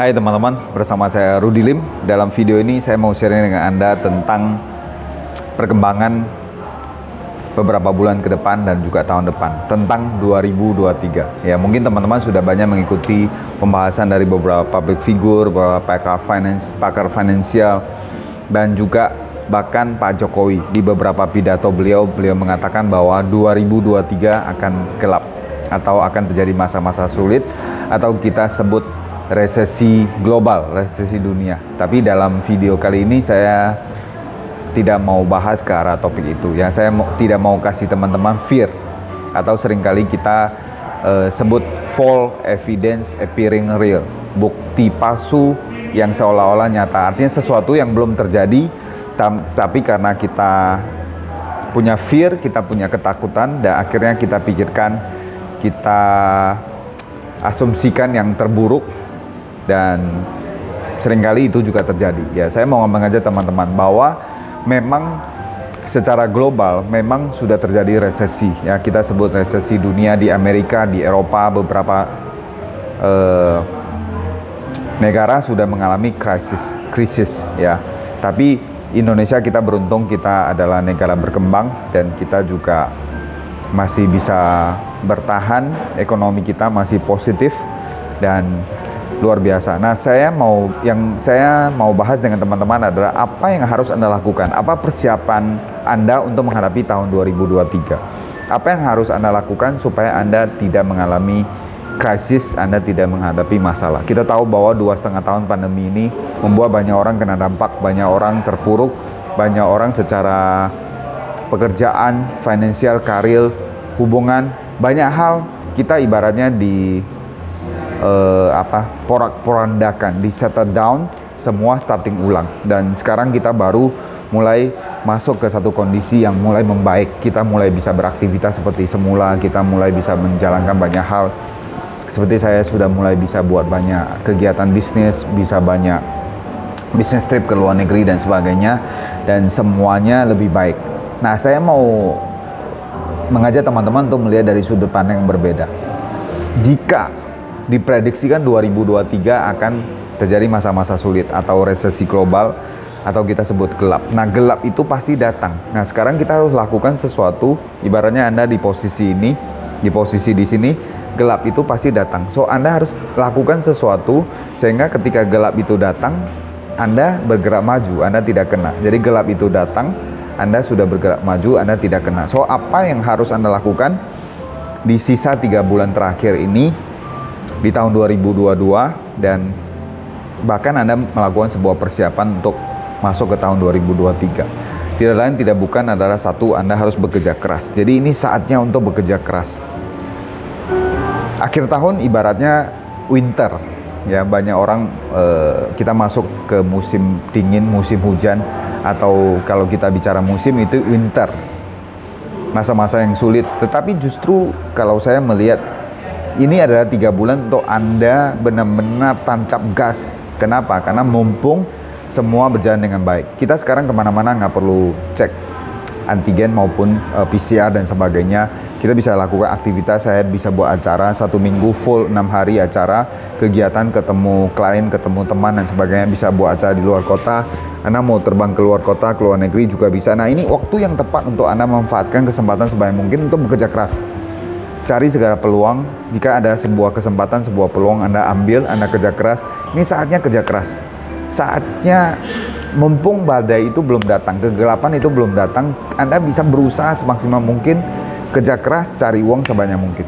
Hai teman-teman, bersama saya Rudy Lim. Dalam video ini saya mau sharing dengan Anda tentang perkembangan beberapa bulan ke depan dan juga tahun depan tentang 2023. Ya, mungkin teman-teman sudah banyak mengikuti pembahasan dari beberapa public figure, beberapa pakar finansial, dan juga bahkan Pak Jokowi di beberapa pidato beliau mengatakan bahwa 2023 akan gelap atau akan terjadi masa-masa sulit atau kita sebut resesi global, resesi dunia. Tapi dalam video kali ini saya tidak mau bahas ke arah topik itu. Ya, saya tidak mau kasih teman-teman fear atau seringkali kita sebut false evidence appearing real, bukti palsu yang seolah-olah nyata. Artinya sesuatu yang belum terjadi, tapi karena kita punya fear, kita punya ketakutan, dan akhirnya kita pikirkan, kita asumsikan yang terburuk. Dan seringkali itu juga terjadi. Ya, saya mau ngomong aja teman-teman bahwa memang secara global memang sudah terjadi resesi. Ya, kita sebut resesi dunia di Amerika, di Eropa, beberapa negara sudah mengalami krisis. Ya, tapi Indonesia kita beruntung, kita adalah negara berkembang dan kita juga masih bisa bertahan, ekonomi kita masih positif dan luar biasa. Nah, saya mau bahas dengan teman-teman adalah apa yang harus Anda lakukan, apa persiapan Anda untuk menghadapi tahun 2023. Apa yang harus Anda lakukan supaya Anda tidak mengalami krisis, Anda tidak menghadapi masalah. Kita tahu bahwa 2,5 tahun pandemi ini membuat banyak orang kena dampak, banyak orang terpuruk, banyak orang secara pekerjaan, finansial, karir, hubungan, banyak hal kita ibaratnya porak-porandakan, di settle down, semua starting ulang. Dan sekarang kita baru mulai masuk ke satu kondisi yang mulai membaik. Kita mulai bisa beraktivitas seperti semula, kita mulai bisa menjalankan banyak hal. Seperti saya sudah mulai bisa buat banyak kegiatan bisnis, bisa banyak bisnis trip ke luar negeri dan sebagainya, dan semuanya lebih baik. Nah, saya mau mengajak teman-teman untuk melihat dari sudut pandang yang berbeda. Jika diprediksikan 2023 akan terjadi masa-masa sulit atau resesi global atau kita sebut gelap. Nah, gelap itu pasti datang. Nah, sekarang kita harus lakukan sesuatu. Ibaratnya Anda di posisi ini, di posisi di sini, gelap itu pasti datang. So, Anda harus lakukan sesuatu sehingga ketika gelap itu datang, Anda bergerak maju, Anda tidak kena. Jadi gelap itu datang, Anda sudah bergerak maju, Anda tidak kena. So, apa yang harus Anda lakukan di sisa 3 bulan terakhir ini di tahun 2022, dan bahkan Anda melakukan sebuah persiapan untuk masuk ke tahun 2023. Tidak lain tidak bukan adalah satu, Anda harus bekerja keras. Jadi ini saatnya untuk bekerja keras. Akhir tahun ibaratnya winter. Ya, banyak orang kita masuk ke musim dingin, musim hujan, atau kalau kita bicara musim itu winter. Masa-masa yang sulit. Tetapi justru kalau saya melihat ini adalah 3 bulan untuk Anda benar-benar tancap gas. Kenapa? Karena mumpung semua berjalan dengan baik. Kita sekarang kemana-mana nggak perlu cek antigen maupun PCR dan sebagainya. Kita bisa lakukan aktivitas. Saya bisa buat acara 1 minggu full 6 hari acara, kegiatan, ketemu klien, ketemu teman dan sebagainya. Bisa buat acara di luar kota. Anda mau terbang ke luar kota, ke luar negeri juga bisa. Nah, ini waktu yang tepat untuk Anda memanfaatkan kesempatan sebanyak mungkin untuk bekerja keras. Cari segala peluang. Jika ada sebuah kesempatan, sebuah peluang, Anda ambil, Anda kerja keras. Ini saatnya kerja keras. Saatnya mumpung badai itu belum datang, kegelapan itu belum datang, Anda bisa berusaha semaksimal mungkin, kerja keras, cari uang sebanyak mungkin.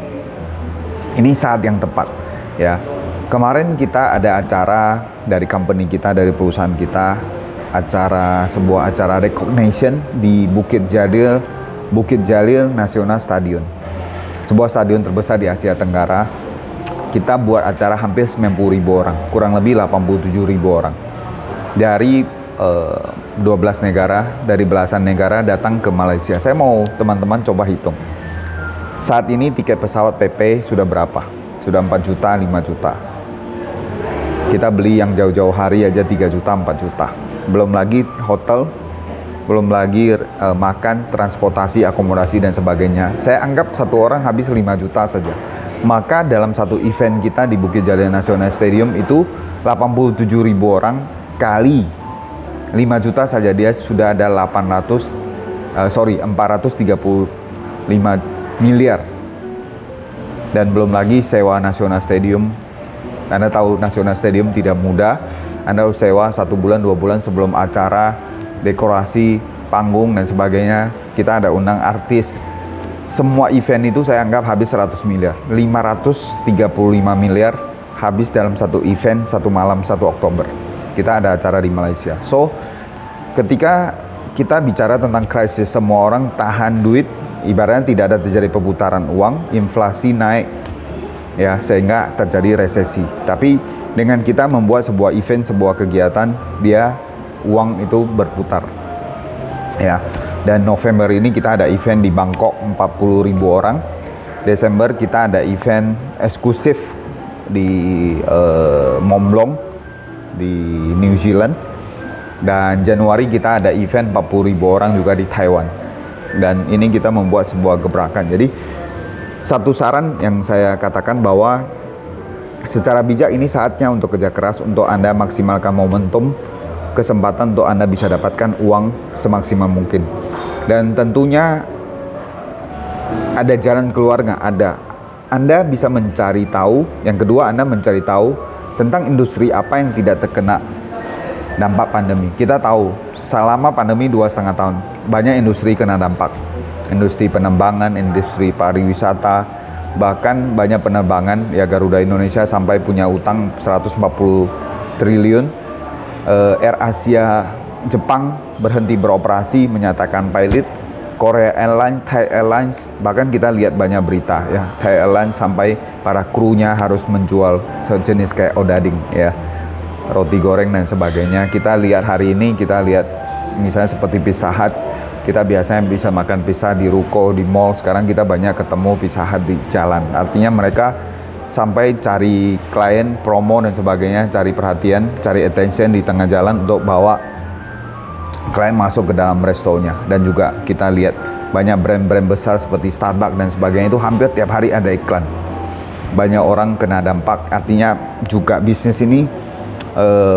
Ini saat yang tepat. Ya. Kemarin kita ada acara dari company kita, dari perusahaan kita, sebuah acara recognition di Bukit Jalil National Stadium. Sebuah stadion terbesar di Asia Tenggara. Kita buat acara hampir 90.000 orang, kurang lebih 87.000 orang. Dari 12 negara, dari belasan negara datang ke Malaysia. Saya mau teman-teman coba hitung. Saat ini tiket pesawat PP sudah berapa? Sudah 4 juta, 5 juta. Kita beli yang jauh-jauh hari aja 3 juta, 4 juta. Belum lagi hotel, belum lagi makan, transportasi, akomodasi dan sebagainya. Saya anggap satu orang habis 5 juta saja. Maka dalam satu event kita di Bukit Jalil National Stadium itu 87.000 orang kali 5 juta saja, dia sudah ada 435 miliar. Dan belum lagi sewa National Stadium. Anda tahu National Stadium tidak mudah. Anda harus sewa 1 bulan 2 bulan sebelum acara, dekorasi, panggung dan sebagainya. Kita ada undang artis. Semua event itu saya anggap habis 100 miliar. 535 miliar habis dalam satu event, satu malam 1 Oktober. Kita ada acara di Malaysia. So, ketika kita bicara tentang krisis, semua orang tahan duit, ibaratnya tidak ada terjadi perputaran uang, inflasi naik, ya, sehingga terjadi resesi. Tapi dengan kita membuat sebuah event, sebuah kegiatan, dia uang itu berputar, ya. Dan November ini kita ada event di Bangkok 40.000 orang. Desember kita ada event eksklusif di Mont Blanc di New Zealand. Dan Januari kita ada event 40.000 orang juga di Taiwan. Dan ini kita membuat sebuah gebrakan. Jadi satu saran yang saya katakan bahwa secara bijak ini saatnya untuk kerja keras, untuk Anda maksimalkan momentum, kesempatan untuk Anda bisa dapatkan uang semaksimal mungkin. Dan tentunya ada jalan keluar nggak? Ada. Anda bisa mencari tahu. Yang kedua, Anda mencari tahu tentang industri apa yang tidak terkena dampak pandemi. Kita tahu selama pandemi 2,5 tahun banyak industri kena dampak. Industri penerbangan, industri pariwisata, bahkan banyak penerbangan, ya Garuda Indonesia sampai punya utang 140 triliun. Air Asia Jepang berhenti beroperasi, menyatakan pilot. Korea Airlines, Thai Airlines, bahkan kita lihat banyak berita ya, Thai Airlines sampai para krunya harus menjual sejenis kayak odading ya, roti goreng dan sebagainya. Kita lihat hari ini, kita lihat misalnya seperti Pizza Hut, kita biasanya bisa makan pizza di ruko, di mall, sekarang kita banyak ketemu Pizza Hut di jalan. Artinya mereka sampai cari klien, promo dan sebagainya, cari perhatian, cari attention di tengah jalan untuk bawa klien masuk ke dalam restonya. Dan juga kita lihat banyak brand-brand besar seperti Starbucks dan sebagainya itu hampir tiap hari ada iklan. Banyak orang kena dampak, artinya juga bisnis ini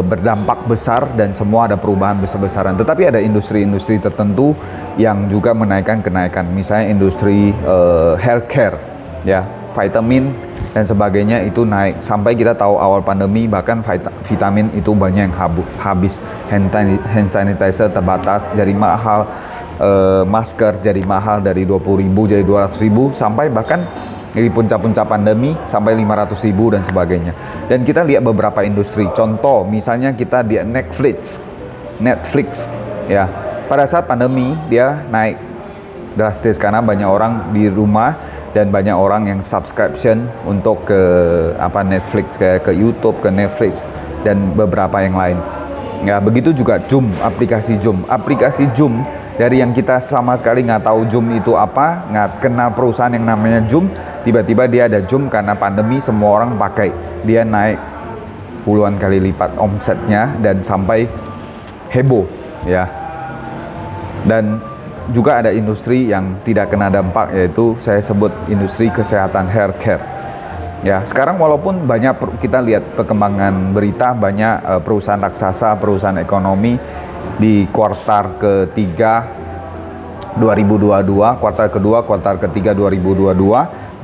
berdampak besar dan semua ada perubahan besar-besaran. Tetapi ada industri-industri tertentu yang juga menaikkan kenaikan, misalnya industri healthcare ya, vitamin dan sebagainya itu naik. Sampai kita tahu awal pandemi bahkan vitamin itu banyak yang habis, hand sanitizer terbatas jadi mahal, masker jadi mahal dari 20.000 jadi 200.000, sampai bahkan di puncak-puncak pandemi sampai 500.000 dan sebagainya. Dan kita lihat beberapa industri, contoh misalnya kita di Netflix ya, pada saat pandemi dia naik drastis karena banyak orang di rumah dan banyak orang yang subscription untuk ke Netflix, kayak ke YouTube, ke Netflix dan beberapa yang lain. Ya, begitu juga Zoom, aplikasi Zoom dari yang kita sama sekali nggak tahu Zoom itu apa, nggak kenal perusahaan yang namanya Zoom, tiba-tiba dia ada Zoom karena pandemi semua orang pakai, dia naik puluhan kali lipat omsetnya dan sampai heboh ya. Dan juga ada industri yang tidak kena dampak, yaitu saya sebut industri kesehatan, healthcare. Ya, sekarang walaupun banyak kita lihat perkembangan berita, banyak perusahaan raksasa, perusahaan ekonomi di kuartal ketiga 2022, kuartal kedua, kuartal ketiga 2022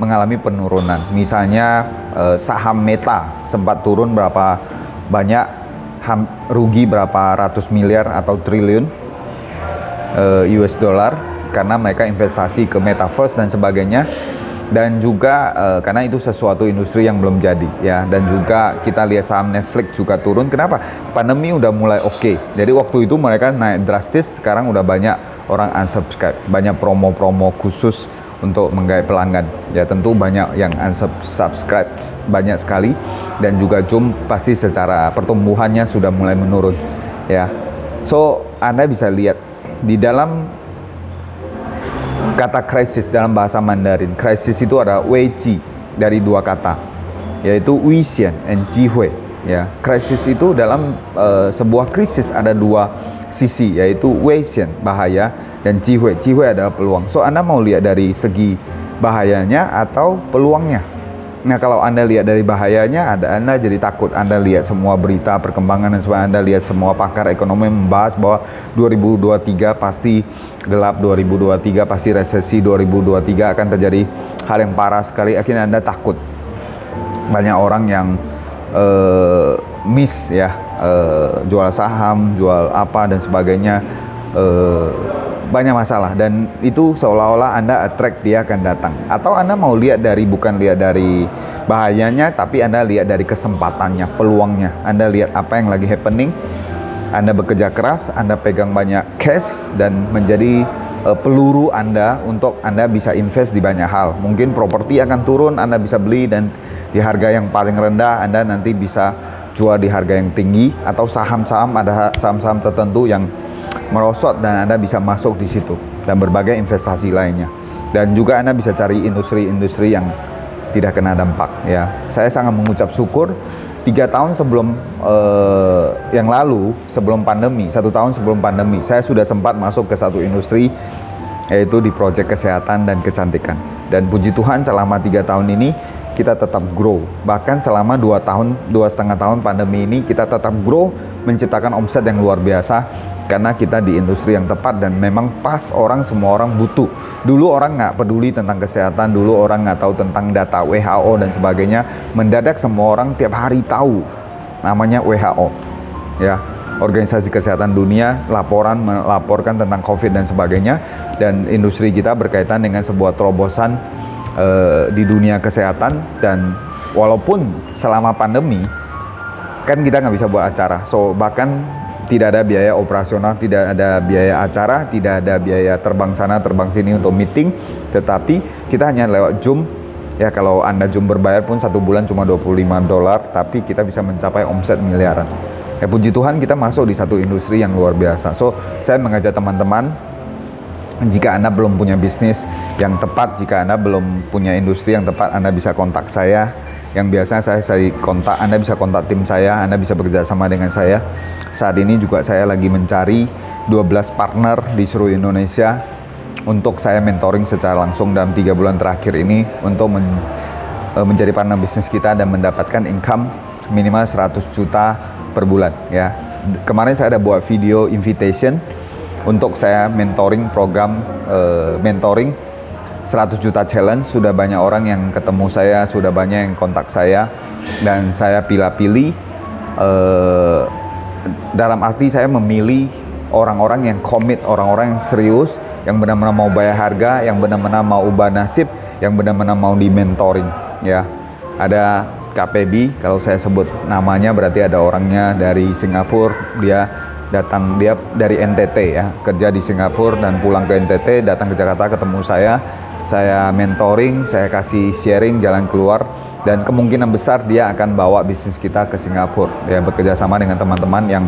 mengalami penurunan. Misalnya saham Meta sempat turun berapa banyak, rugi berapa ratus miliar atau triliun US dollar karena mereka investasi ke metaverse dan sebagainya. Dan juga karena itu sesuatu industri yang belum jadi ya. Dan juga kita lihat saham Netflix juga turun. Kenapa? Pandemi udah mulai oke. Jadi waktu itu mereka naik drastis, sekarang udah banyak orang unsubscribe, banyak promo-promo khusus untuk menggait pelanggan. Ya tentu banyak yang unsubscribe banyak sekali. Dan juga Zoom pasti secara pertumbuhannya sudah mulai menurun ya. So Anda bisa lihat di dalam kata krisis dalam bahasa Mandarin, krisis itu ada weiqi dari dua kata, yaitu wixian and jihui ya. Krisis itu dalam sebuah krisis ada dua sisi, yaitu weixian bahaya dan jihui adalah peluang. So Anda mau lihat dari segi bahayanya atau peluangnya Nah, kalau Anda lihat dari bahayanya, Anda jadi takut. Anda lihat semua berita perkembangan dan sebagainya, Anda lihat semua pakar ekonomi membahas bahwa 2023 pasti gelap, 2023 pasti resesi, 2023 akan terjadi hal yang parah sekali. Akhirnya Anda takut. Banyak orang yang miss ya, jual saham, jual apa dan sebagainya, banyak masalah, dan itu seolah-olah Anda attract dia akan datang. Atau Anda mau lihat dari, bukan lihat dari bahayanya, tapi Anda lihat dari kesempatannya, peluangnya. Anda lihat apa yang lagi happening, Anda bekerja keras, Anda pegang banyak cash, dan menjadi peluru Anda untuk Anda bisa invest di banyak hal. Mungkin properti akan turun, Anda bisa beli dan di harga yang paling rendah, Anda nanti bisa jual di harga yang tinggi. Atau saham-saham, ada saham-saham tertentu yang merosot dan Anda bisa masuk di situ, dan berbagai investasi lainnya. Dan juga Anda bisa cari industri-industri yang tidak kena dampak ya. Saya sangat mengucap syukur 3 tahun sebelum yang lalu, sebelum pandemi, 1 tahun sebelum pandemi, saya sudah sempat masuk ke satu industri, yaitu di proyek kesehatan dan kecantikan. Dan puji Tuhan selama 3 tahun ini kita tetap grow. Bahkan selama 2,5 tahun pandemi ini kita tetap grow, menciptakan omset yang luar biasa, karena kita di industri yang tepat dan memang pas, semua orang butuh. Dulu orang nggak peduli tentang kesehatan, dulu orang nggak tahu tentang data WHO dan sebagainya. Mendadak semua orang tiap hari tahu namanya WHO ya, Organisasi Kesehatan Dunia, melaporkan tentang COVID dan sebagainya. Dan industri kita berkaitan dengan sebuah terobosan di dunia kesehatan. Dan walaupun selama pandemi kan kita nggak bisa buat acara, bahkan tidak ada biaya operasional, tidak ada biaya acara, tidak ada biaya terbang sana terbang sini untuk meeting, tetapi kita hanya lewat Zoom ya. Kalau Anda Zoom berbayar pun 1 bulan cuma $25, tapi kita bisa mencapai omset miliaran ya. Puji Tuhan kita masuk di satu industri yang luar biasa. Saya mengajak teman-teman, jika Anda belum punya bisnis yang tepat, jika Anda belum punya industri yang tepat, Anda bisa kontak saya. Yang biasanya saya kontak, Anda bisa kontak tim saya, Anda bisa bekerja sama dengan saya. Saat ini juga saya lagi mencari 12 partner di seluruh Indonesia untuk saya mentoring secara langsung dalam 3 bulan terakhir ini, untuk menjadi partner bisnis kita dan mendapatkan income minimal 100 juta per bulan ya. Kemarin saya ada buat video invitation untuk saya mentoring, program mentoring 100 juta challenge. Sudah banyak orang yang ketemu saya, sudah banyak yang kontak saya, dan saya pilih-pilih dalam arti saya memilih orang-orang yang komit, orang-orang yang serius, yang benar-benar mau bayar harga, yang benar-benar mau ubah nasib, yang benar-benar mau di mentoring ya. Ada KPB, kalau saya sebut namanya berarti ada orangnya dari Singapura, dia dari NTT ya, kerja di Singapura dan pulang ke NTT, datang ke Jakarta ketemu saya mentoring, saya kasih sharing jalan keluar, dan kemungkinan besar dia akan bawa bisnis kita ke Singapura ya, bekerja sama dengan teman-teman yang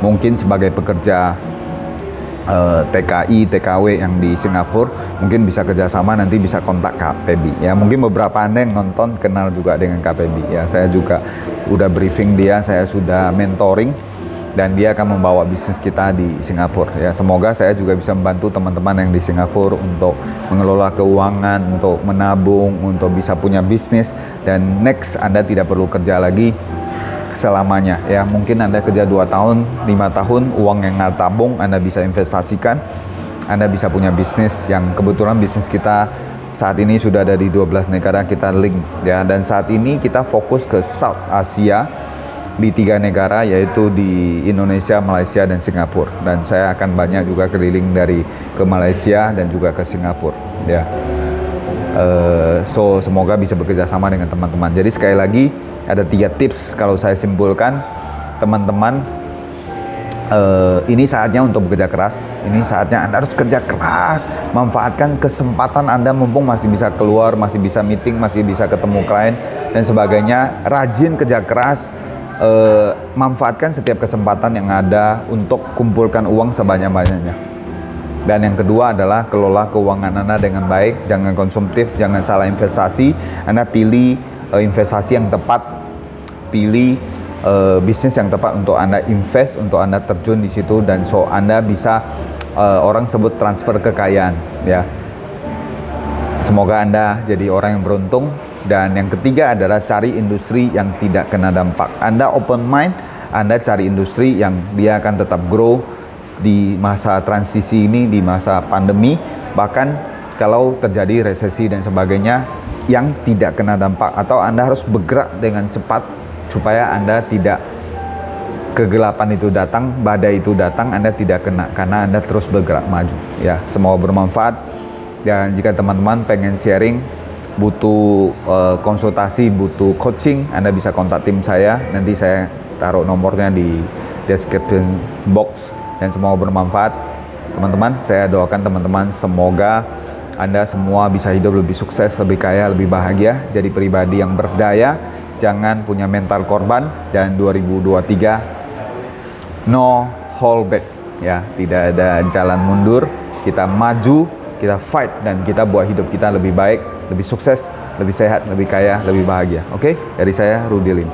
mungkin sebagai pekerja TKI, TKW yang di Singapura, mungkin bisa kerjasama, nanti bisa kontak KPB ya. Mungkin beberapa Anda yang nonton kenal juga dengan KPB ya. Saya juga udah briefing dia, saya sudah mentoring, dan dia akan membawa bisnis kita di Singapura ya. Semoga saya juga bisa membantu teman-teman yang di Singapura untuk mengelola keuangan, untuk menabung, untuk bisa punya bisnis, dan next Anda tidak perlu kerja lagi selamanya ya. Mungkin Anda kerja 2 tahun, 5 tahun, uang yang Anda tabung Anda bisa investasikan, Anda bisa punya bisnis yang kebetulan bisnis kita saat ini sudah ada di 12 negara kita link ya. Dan saat ini kita fokus ke South Asia di 3 negara, yaitu di Indonesia, Malaysia, dan Singapura. Dan saya akan banyak juga keliling ke Malaysia dan juga ke Singapura ya. Semoga bisa bekerja sama dengan teman-teman. Jadi sekali lagi ada 3 tips kalau saya simpulkan, teman-teman. Ini saatnya untuk bekerja keras. Ini saatnya Anda harus kerja keras, manfaatkan kesempatan Anda mumpung masih bisa keluar, masih bisa meeting, masih bisa ketemu klien dan sebagainya. Rajin kerja keras. Manfaatkan setiap kesempatan yang ada untuk kumpulkan uang sebanyak-banyaknya. Dan yang kedua adalah kelola keuangan Anda dengan baik, jangan konsumtif, jangan salah investasi. Anda pilih investasi yang tepat, pilih bisnis yang tepat untuk Anda invest, untuk Anda terjun di situ, dan Anda bisa orang sebut transfer kekayaan ya. Semoga Anda jadi orang yang beruntung. Dan yang ketiga adalah cari industri yang tidak kena dampak. Anda open mind, Anda cari industri yang dia akan tetap grow di masa transisi ini, di masa pandemi, bahkan kalau terjadi resesi dan sebagainya yang tidak kena dampak, atau Anda harus bergerak dengan cepat supaya Anda tidak kegelapan itu datang, badai itu datang, Anda tidak kena karena Anda terus bergerak maju. Ya, semoga bermanfaat. Dan jika teman-teman pengen sharing, butuh konsultasi, butuh coaching, Anda bisa kontak tim saya. Nanti saya taruh nomornya di description box. Dan semoga bermanfaat. Teman-teman, saya doakan teman-teman semoga Anda semua bisa hidup lebih sukses, lebih kaya, lebih bahagia, jadi pribadi yang berdaya, jangan punya mental korban, dan 2023 no hold back, ya, tidak ada jalan mundur, kita maju, kita fight, dan kita buat hidup kita lebih baik, lebih sukses, lebih sehat, lebih kaya, lebih bahagia. Oke? Dari saya, Rudy Lim.